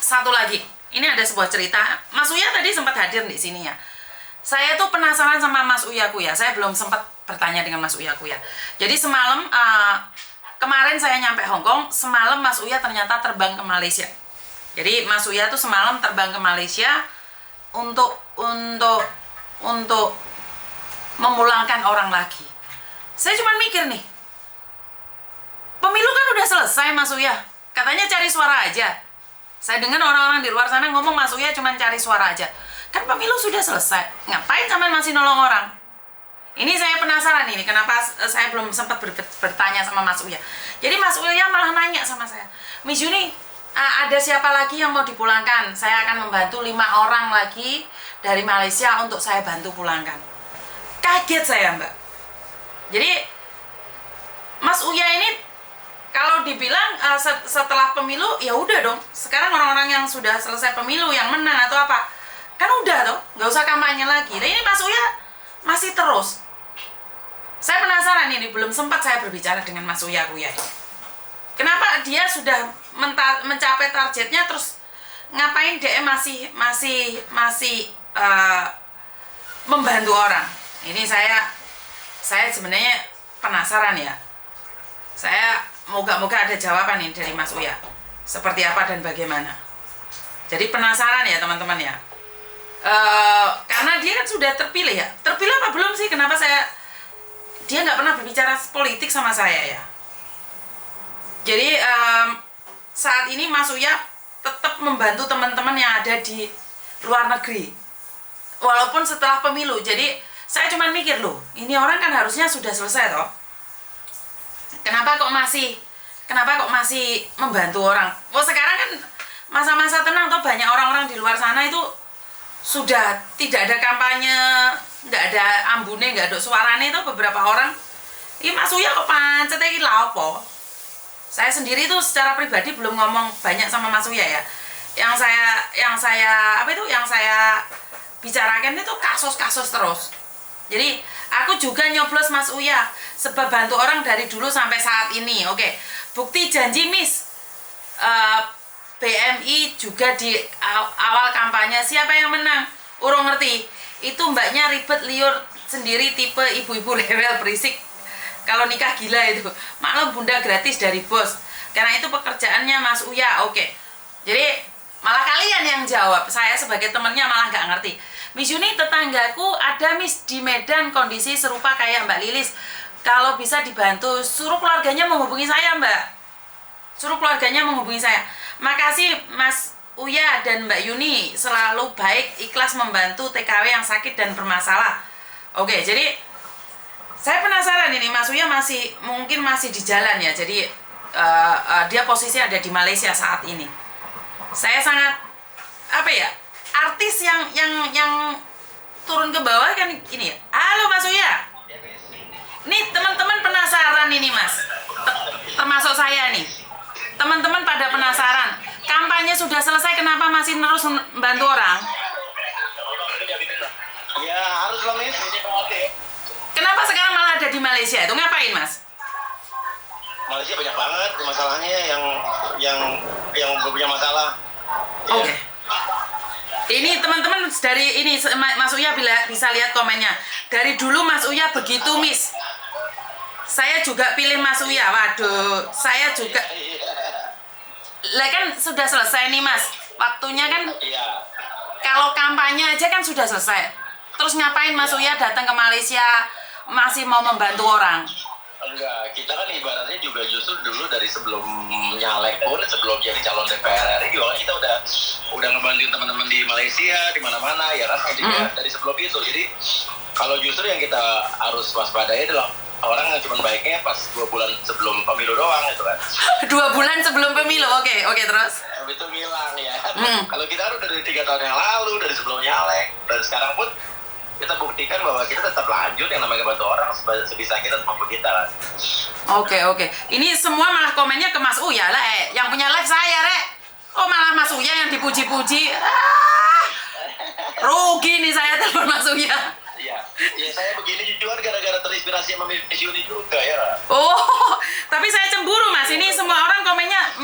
satu lagi. Ini ada sebuah cerita. Mas Uya tadi sempat hadir di sini ya. Saya tuh penasaran sama Mas Uyaku ya. Saya belum sempat bertanya dengan Mas Uyaku ya. Jadi semalam kemarin saya nyampe Hong Kong, semalam Mas Uya ternyata terbang ke Malaysia. Jadi Mas Uya tuh semalam terbang ke Malaysia untuk memulangkan orang lagi. Saya cuma mikir nih, pemilu kan udah selesai Mas Uya. Katanya cari suara aja. Saya dengar orang-orang di luar sana ngomong Mas Uya cuma cari suara aja. Kan pemilu sudah selesai. Ngapain sampean masih nolong orang? Ini saya penasaran ini, kenapa saya belum sempat bertanya sama Mas Uya. Jadi Mas Uya malah nanya sama saya, Miss Yuni, ada siapa lagi yang mau dipulangkan? Saya akan membantu 5 orang lagi dari Malaysia untuk saya bantu pulangkan. Kaget saya, Mbak. Jadi Mas Uya ini kalau dibilang setelah pemilu ya udah dong. Sekarang orang-orang yang sudah selesai pemilu yang menang atau apa, kan udah toh, nggak usah kampanye lagi. Nah ini Mas Uya masih terus. Saya penasaran ini, belum sempat saya berbicara dengan Mas Uya. Kenapa dia sudah mencapai targetnya terus ngapain dia masih membantu orang? Ini saya sebenarnya penasaran ya. Saya moga-moga ada jawaban nih dari Mas Uya. Seperti apa dan bagaimana. Jadi penasaran ya teman-teman ya. Karena dia kan sudah terpilih ya. Terpilih apa belum sih? Kenapa dia nggak pernah berbicara politik sama saya ya. Jadi saat ini Mas Uya tetap membantu teman-teman yang ada di luar negeri. Walaupun setelah pemilu. Jadi saya cuma mikir loh, ini orang kan harusnya sudah selesai toh. Kenapa kok masih membantu orang? Oh sekarang kan masa-masa tenang toh, banyak orang-orang di luar sana itu sudah tidak ada kampanye, nggak ada ambune, nggak ada suarane itu beberapa orang. Ini Mas Uya kok pancet iki lha apa? Saya sendiri tuh secara pribadi belum ngomong banyak sama Mas Uya ya. Yang saya bicarakan itu kasus-kasus terus. Jadi aku juga nyoblos Mas Uya sebab bantu orang dari dulu sampai saat ini. Oke, bukti janji Miss. BMI juga di awal kampanye siapa yang menang? Urung ngerti. Itu mbaknya ribet liur sendiri, tipe ibu-ibu rewel berisik. Kalau nikah gila itu. Maklum bunda gratis dari bos. Karena itu pekerjaannya Mas Uya. Oke. Jadi malah kalian yang jawab. Saya sebagai temennya malah gak ngerti. Miss Yuni, tetanggaku ada Miss di Medan kondisi serupa kayak Mbak Lilis. Kalau bisa dibantu, suruh keluarganya menghubungi saya Mbak. Suruh keluarganya menghubungi saya. Makasih Mas Uya dan Mbak Yuni, selalu baik, ikhlas membantu TKW yang sakit dan bermasalah. Oke, jadi saya penasaran ini Mas Uya mungkin masih di jalan ya. Jadi dia posisi ada di Malaysia saat ini. Saya sangat artis yang turun ke bawah kan gini ya. Halo Mas Uya. Nih teman-teman penasaran ini Mas. Termasuk saya nih. Teman-teman pada penasaran. Kampanye sudah selesai, kenapa masih terus membantu orang? Ya harus lah Miss. Kenapa sekarang malah ada di Malaysia? Itu ngapain Mas? Malaysia banyak banget masalahnya yang punya masalah. Oke. Ini teman-teman dari ini Mas Uya bisa lihat komennya. Dari dulu Mas Uya begitu Miss. Saya juga pilih Mas Uya. Waduh, saya juga. Lah kan sudah selesai nih Mas. Waktunya kan. Iya. Kalau kampanye aja kan sudah selesai. Terus ngapain Mas Uya datang ke Malaysia masih mau membantu orang? Enggak, kita kan ibaratnya juga justru dulu dari sebelum nyalek pun, sebelum jadi calon DPR RI juga kita udah ngebantuin teman-teman di Malaysia, di mana-mana ya kan, dari sebelum itu. Jadi kalau justru yang kita harus waspadai adalah orang yang cuma baiknya pas 2 bulan sebelum pemilu doang gitu kan. 2 bulan sebelum pemilu, oke terus. Itu ngilang ya. Kalau kita udah dari 3 tahun yang lalu, dari sebelum nyalek, dan sekarang pun kita buktikan bahwa kita tetap lanjut yang namanya bantu orang sebisa kita semampu kita kan. Oke. Ini semua malah komennya ke Mas Uya lah, yang punya live saya, Rek. Oh malah Mas Uya yang dipuji-puji. Rugi nih saya telepon Mas Uya. Iya, saya begini juga gara-gara terinspirasi sama Miss Yuni juga ya. Oh, Tapi saya cemburu Mas, ini semua orang komennya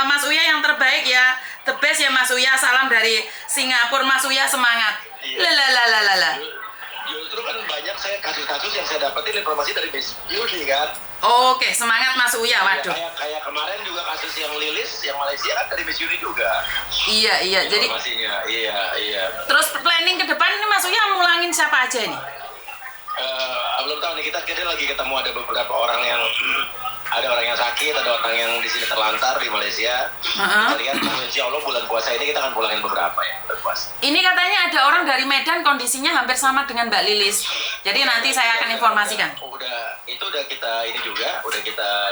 Mas Uya yang terbaik ya, the best ya Mas Uya, salam dari Singapura, Mas Uya semangat. Lalalala. Justru kan banyak saya kasus-kasus yang saya dapetin informasi dari Miss Beauty kan. Oke, semangat Mas Uya, waduh. Kayak kemarin juga kasus yang Lilis yang Malaysia kan dari Miss Beauty juga. Iya, jadi informasinya, iya. terus planning ke depan ini Mas Uya mulangin siapa aja nih? Belum tahu nih, kita lagi ketemu ada beberapa orang yang sakit, ada orang yang di sini terlantar di Malaysia. Kita lihat insya Allah bulan puasa ini kita akan pulangin beberapa ya bulan puasa. Ini katanya ada orang dari Medan kondisinya hampir sama dengan Mbak Lilis. Jadi nanti saya akan informasikan. Itu udah kita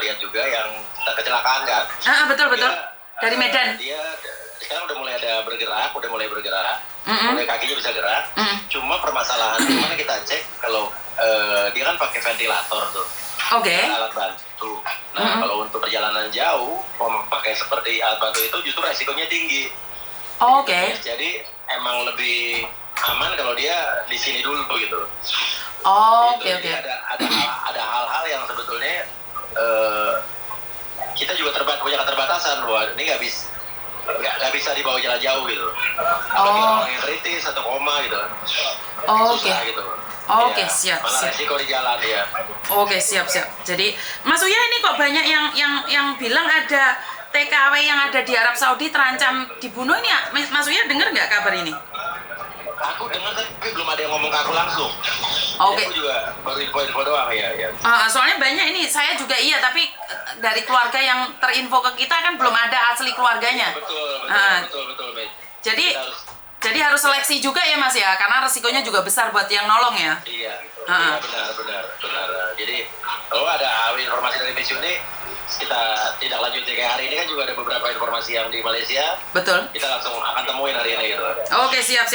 lihat juga yang kecelakaan kan. Betul. Dari Medan. Dia sekarang udah mulai bergerak. Mulai kakinya bisa gerak. Cuma permasalahan gimana kita cek kalau dia kan pakai ventilator tuh. Oke. Alat bantu. Nah, kalau untuk perjalanan jauh, pakai seperti alat bantu itu justru resikonya tinggi. Oke. Jadi emang lebih aman kalau dia di sini dulu gitu. Oke. Ada hal-hal yang sebetulnya kita juga punya keterbatasan bahwa ini nggak bisa dibawa jalan jauh gitu. Apalagi orang yang kritis atau koma gitu. Susah gitu. Oke, ya, siap. Malah resiko di jalan ya. Oke, siap. Jadi, Mas Uya ini kok banyak yang bilang ada TKW yang ada di Arab Saudi terancam dibunuh ini ya? Mas Uya dengar nggak kabar ini? Aku dengar tapi belum ada yang ngomong ke aku langsung. Oke. Aku juga baru info doang ya. Soalnya banyak ini, saya juga tapi dari keluarga yang terinfo ke kita kan belum ada asli keluarganya. Betul. Jadi harus seleksi juga ya Mas ya, karena resikonya juga besar buat yang nolong ya. Iya, benar. Jadi kalau ada informasi dari Miss ini, kita tidak lanjutin kayak hari ini kan juga ada beberapa informasi yang di Malaysia. Betul. Kita langsung akan temuin hari ini gitu. Oke, siap.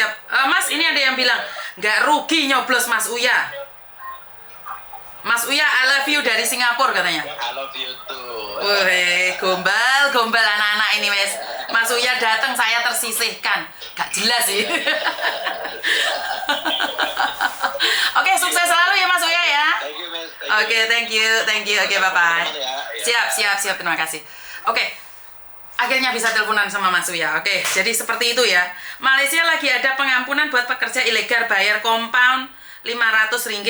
Mas, ini ada yang bilang nggak rugi nyoblos Mas Uya. Mas Uya, I love you dari Singapura katanya. I love you too. Wih, gombal anak-anak ini Mas. Mas Uya datang saya tersisihkan. Gak jelas sih. Oke, sukses selalu ya Mas Uya ya. Thank you, Miss. Oke, thank you. Oke, bye-bye. Siap. Terima kasih. Oke. Akhirnya bisa teleponan sama Mas Uya. Oke, jadi seperti itu ya. Malaysia lagi ada pengampunan buat pekerja ilegal, bayar compound Rp500.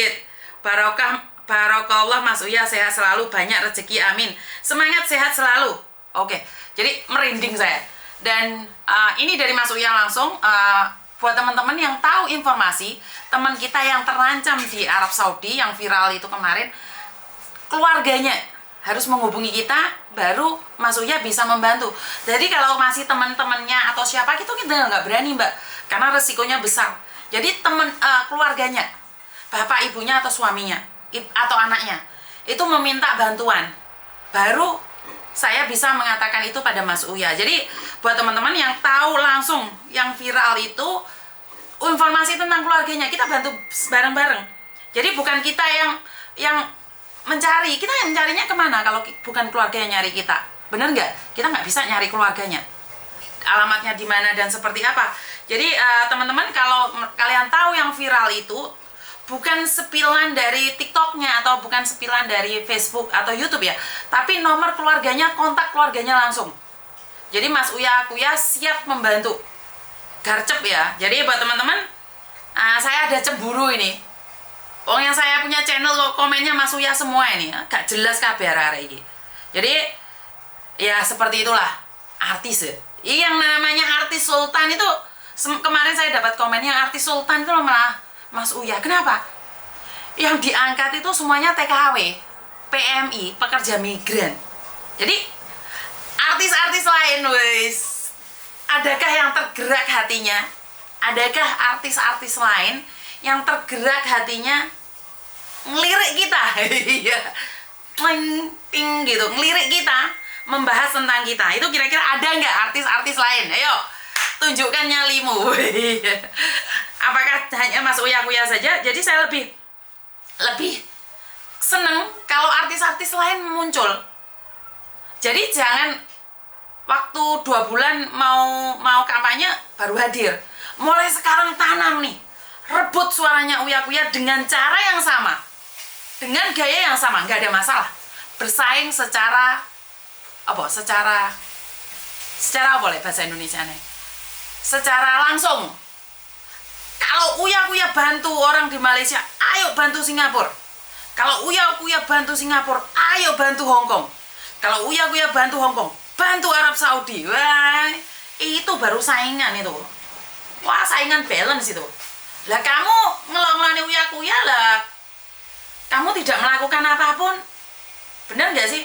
Barokallah Mas Uya, sehat selalu, banyak rezeki, amin. Semangat, sehat selalu. Oke, jadi merinding saya. Dan ini dari Mas Uya langsung buat teman-teman yang tahu informasi teman kita yang terancam di Arab Saudi yang viral itu kemarin, keluarganya harus menghubungi kita, baru Mas Uya bisa membantu. Jadi kalau masih teman-temannya atau siapa kita nggak berani Mbak, karena resikonya besar. Jadi keluarganya, bapak ibunya atau suaminya atau anaknya itu meminta bantuan, baru saya bisa mengatakan itu pada Mas Uya. Jadi buat teman-teman yang tahu langsung yang viral itu informasi tentang keluarganya, kita bantu bareng-bareng. Jadi bukan kita yang mencari, kita yang mencarinya kemana kalau bukan keluarga yang nyari kita, bener nggak? Kita nggak bisa nyari keluarganya, alamatnya di mana dan seperti apa. Jadi teman-teman, kalau kalian tahu yang viral itu bukan sepilan dari TikToknya atau bukan sepilan dari Facebook atau YouTube ya, tapi nomor keluarganya, kontak keluarganya langsung. Jadi Mas Uya siap membantu, garcep ya. Jadi buat teman-teman, saya ada cemburu ini. Yang saya punya channel kok komennya Mas Uya semua ini, gak jelas kabar hari ini. Jadi ya seperti itulah artis ya. Yang namanya artis Sultan itu, kemarin saya dapat komennya artis Sultan itu malah Mas Uya. Kenapa? Yang diangkat itu semuanya TKW, PMI, pekerja migran. Jadi artis-artis lain, wes, adakah yang tergerak hatinya? Adakah artis-artis lain yang tergerak hatinya ngelirik kita? Iya, ting gitu, ngelirik kita, membahas tentang kita. Itu kira-kira ada nggak artis-artis lain? Ayo, tunjukkan nyalimu. Apakah hanya Mas Uya saja? Jadi saya lebih seneng kalau artis-artis lain muncul. Jadi jangan waktu 2 bulan mau kampanye baru hadir. Mulai sekarang tanam nih, rebut suaranya Uya dengan cara yang sama, dengan gaya yang sama, nggak ada masalah. bersaing secara apa? Secara apa boleh bahasa Indonesianya? Secara langsung. Kalau Uya bantu orang di Malaysia, ayo bantu Singapura. Kalau Uya bantu Singapura, ayo bantu Hong Kong. Kalau Uya bantu Hong Kong, bantu Arab Saudi. Wah, itu baru saingan itu. Wah, saingan balance itu. Lah kamu ngelong-ngelani Uya lah, kamu tidak melakukan apapun. Benar nggak sih?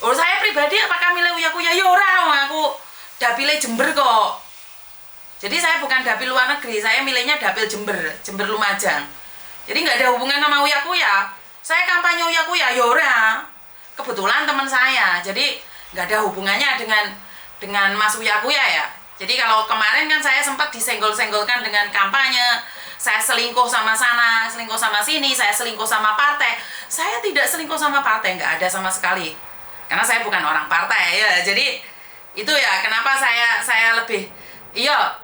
Oh, saya pribadi apakah milih Uya? Ya ora, aku dapile Jember kok. Jadi saya bukan dapil luar negeri, saya milihnya dapil Jember Lumajang. Jadi nggak ada hubungan sama Uya. Saya kampanye Uya, ya ora. Kebetulan teman saya, jadi nggak ada hubungannya dengan Mas Uya ya. Jadi kalau kemarin kan saya sempat disenggol-senggolkan dengan kampanye, saya selingkuh sama sana, selingkuh sama sini, saya selingkuh sama partai. Saya tidak selingkuh sama partai, nggak ada sama sekali. Karena saya bukan orang partai ya. Jadi itu ya kenapa saya lebih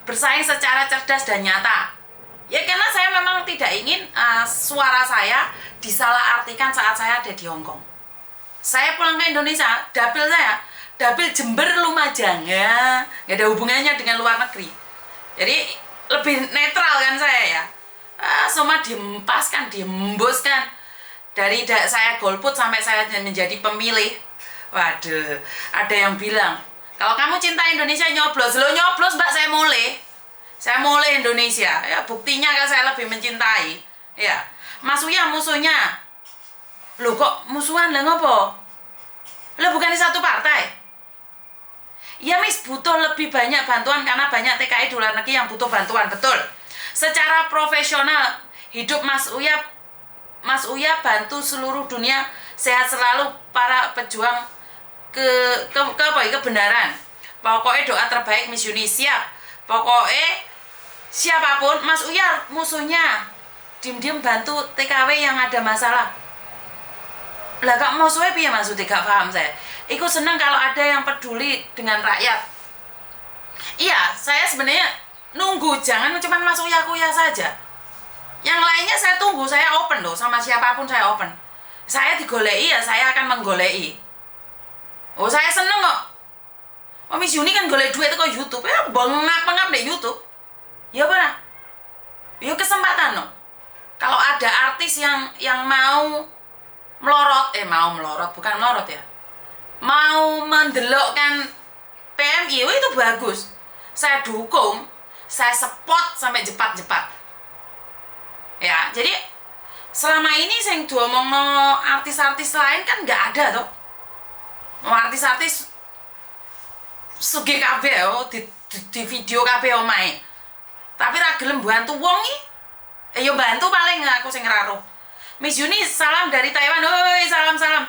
bersaing secara cerdas dan nyata. Ya karena saya memang tidak ingin suara saya disalahartikan saat saya ada di Hong Kong. Saya pulang ke Indonesia, dapil Jember Lumajang ya, nggak ada hubungannya dengan luar negeri. Jadi lebih netral kan saya ya. Semua diempaskan, diembuskan dari saya golput sampai saya menjadi pemilih. Waduh, ada yang bilang, kalau kamu cinta Indonesia nyoblos. Lo nyoblos mbak, saya mulai Indonesia. Ya buktinya kan saya lebih mencintai. Ya, Mas Uya musuhnya. Loh kok musuhan lah ngopo? Lo bukan di satu partai. Ya mis, butuh lebih banyak bantuan karena banyak TKI di luar negeri yang butuh bantuan, betul. Secara profesional hidup Mas Uya bantu seluruh dunia sehat selalu para pejuang kebenaran. Pokoknya doa terbaik Miss Yuni siap. Pokoknya siapapun Mas Uya musuhnya diem-diem bantu TKW yang ada masalah. Lah kak musuhnya piye maksudnya, gak paham saya. Iku seneng kalau ada yang peduli dengan rakyat. Iya, saya sebenarnya nunggu, jangan cuma Mas Uya saja. Yang lainnya saya tunggu, saya open loh, sama siapapun saya open. Saya digolei ya, saya akan menggolei. Oh saya seneng kok. Oh Miss Yuni kan golek duit kok YouTube ya, bengap-bengap deh YouTube. Ya apa? Ya kesempatan loh. Kalau ada artis yang mau melorot, bukan melorot ya. Mau mendelokkan PMI, itu bagus. Saya dukung, saya support sampai jepat-jepat. Ya, jadi selama ini yang diomongno artis-artis lain kan nggak ada toh. Artis-artis sugih kabeh di video kabeh omahe. Tapi ra gelem bantu wong iki. Ya bantu paling aku sing ngraruh. Miss Yuni salam dari Taiwan. Hoi, salam.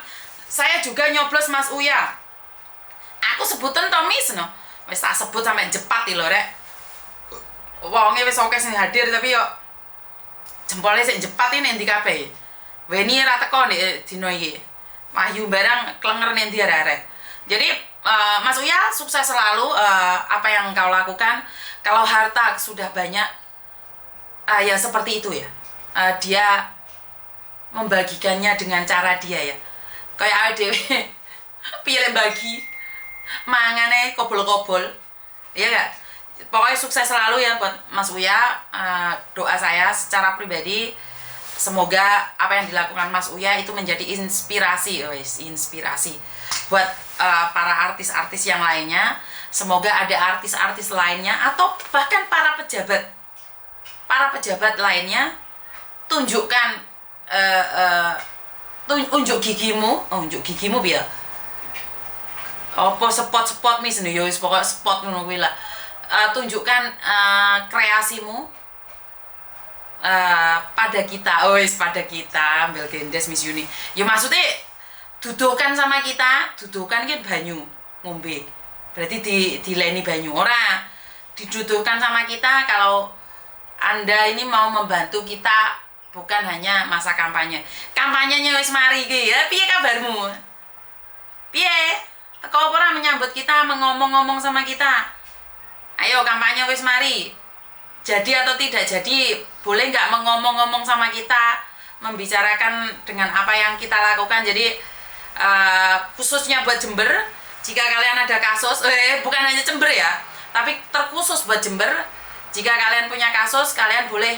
Saya juga nyoblos Mas Uya. Aku sebutan Tomis no. Wis tak sebut sampe jepat lho rek. Wonge wis akeh sing hadir tapi yo jempolnya sing jepat ini endi kabeh. Weni ra teko nek dina iki. Wahyu barang klenger ning ndi arek. Jadi Mas Uya sukses selalu apa yang kau lakukan. Kalau harta sudah banyak ya seperti itu ya. Dia membagikannya dengan cara dia ya. Kayak dhewe piye bagi mangane kobol-kobol. Iya enggak? Pokoknya sukses selalu ya buat Mas Uya. Doa saya secara pribadi semoga apa yang dilakukan Mas Uya itu menjadi inspirasi buat para artis-artis yang lainnya. Semoga ada artis-artis lainnya atau bahkan para pejabat lainnya tunjukkan unjuk gigimu biar apa spot mis nih yo pokoknya spot ngono kuwi lah. Tunjukkan kreasimu pada kita, pada kita ambil gendes Miss Yuni. Ya maksudnya duduhkan sama kita, duduhkan kan banyu ngombe. Berarti dileni banyu ora diduduhkan sama kita kalau Anda ini mau membantu kita, bukan hanya masa kampanye. Kampanyenya wis mari iki. Ya piye kabarmu? Piye? Teko ora menyambut kita, ngomong-ngomong sama kita. Ayo kampanye wis mari. Jadi atau tidak jadi, boleh nggak mengomong-ngomong sama kita, membicarakan dengan apa yang kita lakukan. Jadi khususnya buat Jember. Jika kalian ada kasus, bukan hanya Jember ya, tapi terkhusus buat Jember. Jika kalian punya kasus, kalian boleh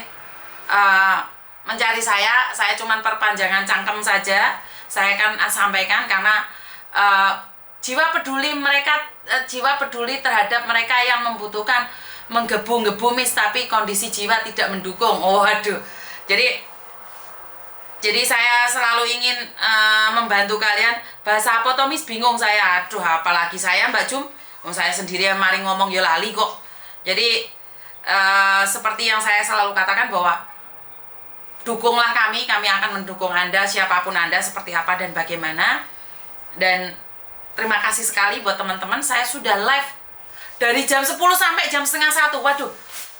mencari saya. Saya cuman perpanjangan cangkem saja. Saya akan sampaikan karena jiwa peduli terhadap mereka yang membutuhkan menggebu-gebu Miss, tapi kondisi jiwa tidak mendukung. Oh aduh. Jadi saya selalu ingin membantu kalian. Bahasa apa toh Miss, bingung saya. Aduh, apalagi saya Mbak Jum. Saya sendiri yang mari ngomong ya lali kok. Jadi seperti yang saya selalu katakan bahwa dukunglah kami akan mendukung Anda, siapapun Anda, seperti apa dan bagaimana. Dan terima kasih sekali buat teman-teman. Saya sudah live dari jam 10 sampai jam setengah 1. Waduh,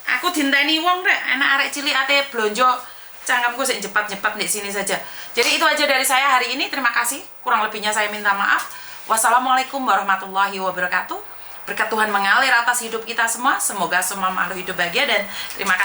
aku dinteni wong rek, enak arek cilik ate blonjo. Cangkemku sik cepat-cepat di sini saja. Jadi itu aja dari saya hari ini. Terima kasih. Kurang lebihnya saya minta maaf. Wassalamualaikum warahmatullahi wabarakatuh. Berkat Tuhan mengalir atas hidup kita semua. Semoga semua makhluk hidup bahagia dan terima kasih.